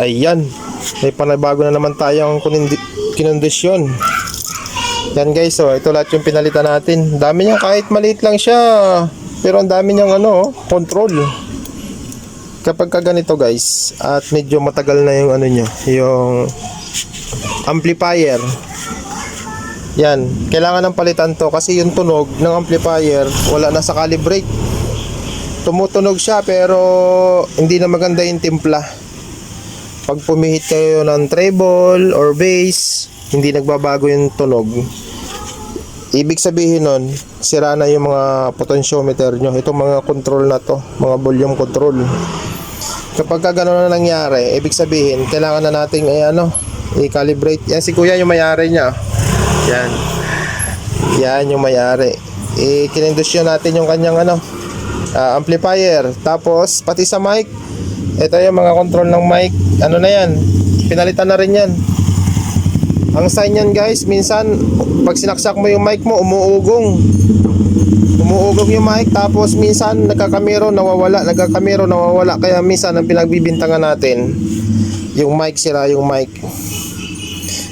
Ayan, may panabago na naman tayong kinondisyon. Yan guys, so ito lahat yung pinalitan natin. Dami niya, kahit maliit lang siya, pero ang dami niyang control. Kapag ka ganito guys, at medyo matagal na yung niya, yung amplifier. Yan, kailangan ng palitan to kasi yung tunog ng amplifier wala na sa calibrate. Tumutunog siya pero hindi na maganda yung timpla. Pag pumihit kayo ng treble or bass, hindi nagbabago yung tunog. Ibig sabihin nun, sira na yung mga potentiometer nyo. Itong mga control na to, mga volume control. Kapag gano'n na nangyari, ibig sabihin, kailangan na nating i-calibrate. Yan si kuya yung may-ari niya. Yan. Yan yung may-ari. Kinindusyon natin yung kanyang amplifier. Tapos, pati sa mic, ito yung mga control ng mic. Ano na yan? Pinalitan na rin yan. Ang sign yan guys, minsan pag sinaksak mo yung mic mo, umuugong yung mic. Tapos minsan nagkakamero, nawawala. Kaya minsan ang pinagbibintangan natin, yung mic, sira yung mic.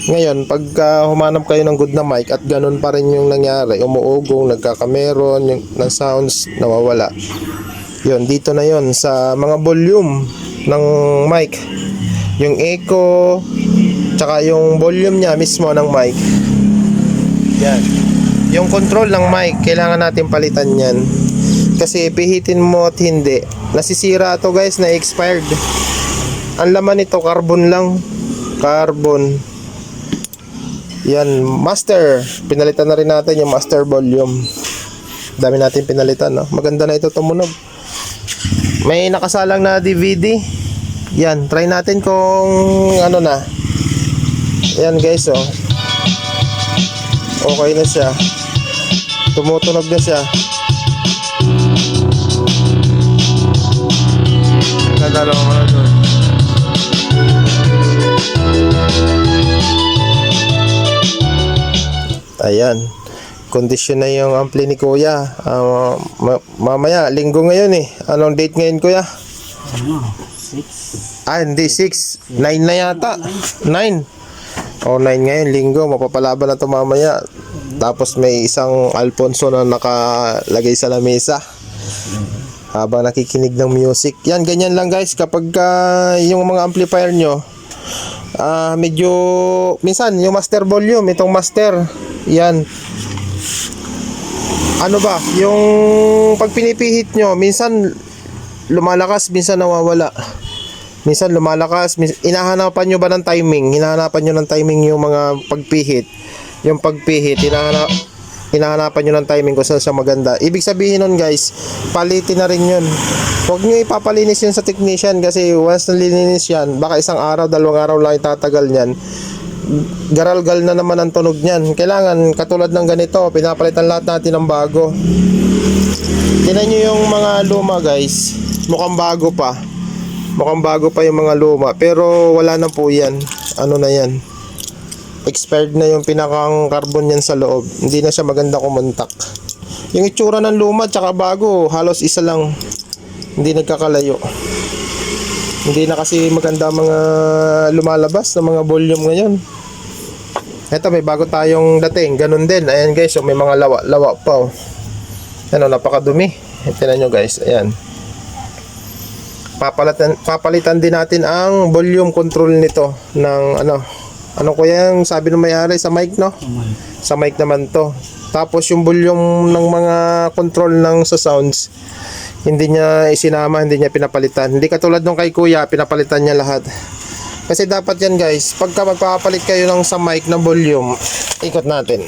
Ngayon, pag humanap kayo ng good na mic at ganun pa rin yung nangyari, umuugong, nagkakamero, ng sounds, nawawala. Yun, dito na yun sa mga volume ng mic, yung echo, tsaka yung volume niya mismo ng mic. Yan. Yung control ng mic, kailangan natin palitan yan. Kasi pihitin mo at hindi, nasisira to guys, na expired. Ang laman nito, carbon lang. Carbon. Yan, master. Pinalitan na rin natin yung master volume. Dami natin pinalitan, no? Maganda na ito tumunog. May nakasalang na DVD. Yan, try natin kung na. Ayan guys, okay na siya. Tumutunog na siya. Nadalo ko na doon. Ayan, kondisyon na yung ampli ni kuya. Mamaya, linggo ngayon Anong date ngayon kuya? 6. Hindi 6, 9 na yata. 9. 9 ngayon, linggo, mapapalaban na ito mamaya. Tapos may isang Alfonso na nakalagay sa lamesa habang nakikinig ng music. Yan, ganyan lang guys. Kapag yung mga amplifier nyo, medyo, minsan, yung master volume, itong master, yan. Yung pag pinipihit nyo, minsan lumalakas, minsan nawawala. Minsan lumalakas, hinahanapan nyo ba ng timing? Hinahanapan nyo ng timing yung mga pagpihit. Yung pagpihit, hinahanapan nyo ng timing kung saan siya maganda. Ibig sabihin nun guys, palitin na rin yun. Huwag nyo ipapalinis yun sa technician kasi once nalilinis yan, baka isang araw, 2 araw lang itatagal yan. Garalgal na naman ang tunog niyan. Kailangan, katulad ng ganito, pinapalitan lahat natin ng bago. Tingnan nyo yung mga luma guys, mukhang bago pa. Mukhang bago pa yung mga luma, pero wala na po yan. Na yan, expired na yung pinakang carbon yan sa loob. Hindi na siya maganda kumontak. Yung itsura ng luma tsaka bago, halos isa lang. Hindi nagkakalayo. Hindi na kasi maganda mga lumalabas na mga volume ngayon. Eto, may bago tayong dating, ganun din. Ayan guys, may mga lawa pa napakadumi. Tingnan nyo guys, ayan. Papalitan din natin ang volume control nito ng ano kuya yung sabi ng may-ari sa mic, no? Sa mic naman to. Tapos yung volume ng mga control ng sa sounds, hindi niya isinama, hindi niya pinapalitan. Hindi katulad nung kay kuya, pinapalitan niya lahat. Kasi dapat yan guys, pagka magpapalit kayo ng sa mic na volume, ikot natin.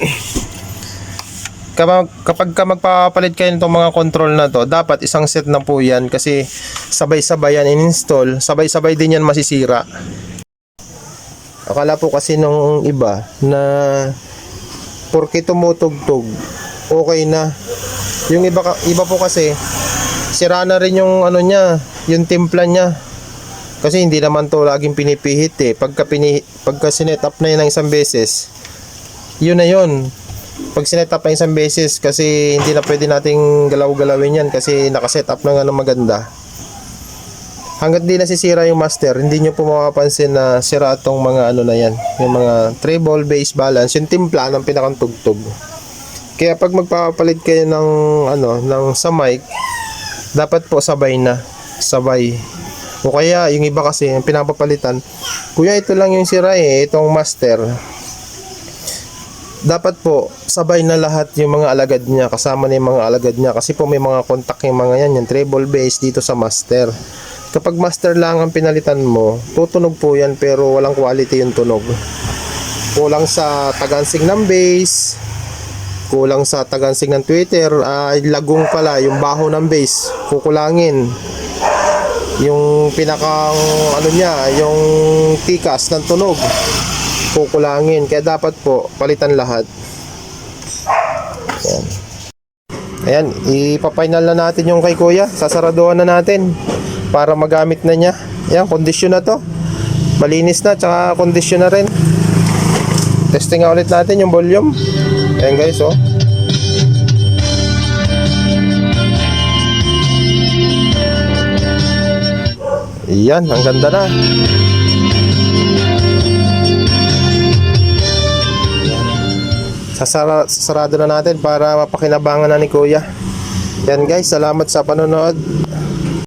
Kapag magpapalit kayo nitong mga control na to, dapat isang set na po yan kasi sabay-sabay yan in-install, sabay-sabay din yan masisira. Akala po kasi nung iba na porke tumutugtog, okay na. Yung iba po kasi sira na rin yung niya, yung timpla niya. Kasi hindi naman to laging pinipihit Pagka sinet up na yun ng isang beses, yun na yun. Pag sinet up na isang beses, kasi hindi na pwede nating galaw-galawin yan kasi nakaset up na nga ng maganda. Hanggat di nasisira yung master, hindi nyo po mapapansin na sira itong mga ano na yan. Yung mga treble, bass, balance, yung timpla ng pinakang tugtog. Kaya pag magpapalit kayo ng, sa mic, dapat po sabay na. Sabay. O kaya, yung iba kasi, yung pinapapalitan, kuya ito lang yung sira itong master. Dapat po, sabay na lahat yung mga alagad niya, kasama na yung mga alagad niya. Kasi po may mga contact yung mga yan, yung treble bass dito sa master. Kapag master lang ang pinalitan mo, tutunog po yan pero walang quality yung tunog. Kulang sa tagansing ng bass, kulang sa tagansing ng tweeter, lagong pala yung baho ng bass, kukulangin. Yung pinakang niya, yung tikas ng tunog, kukulangin. Kaya dapat po palitan lahat. Ayan. Ayan, ipapainal na natin yung kay kuya. Sasaraduhan na natin para magamit na niya. Ayan, kondisyon na to. Malinis na, tsaka kondisyon na rin. Testing nga ulit natin yung volume. Ayan guys, oh. Ayan, ang ganda na. Sasarado na natin para mapakinabangan na ni kuya. Yan guys, salamat sa panonood.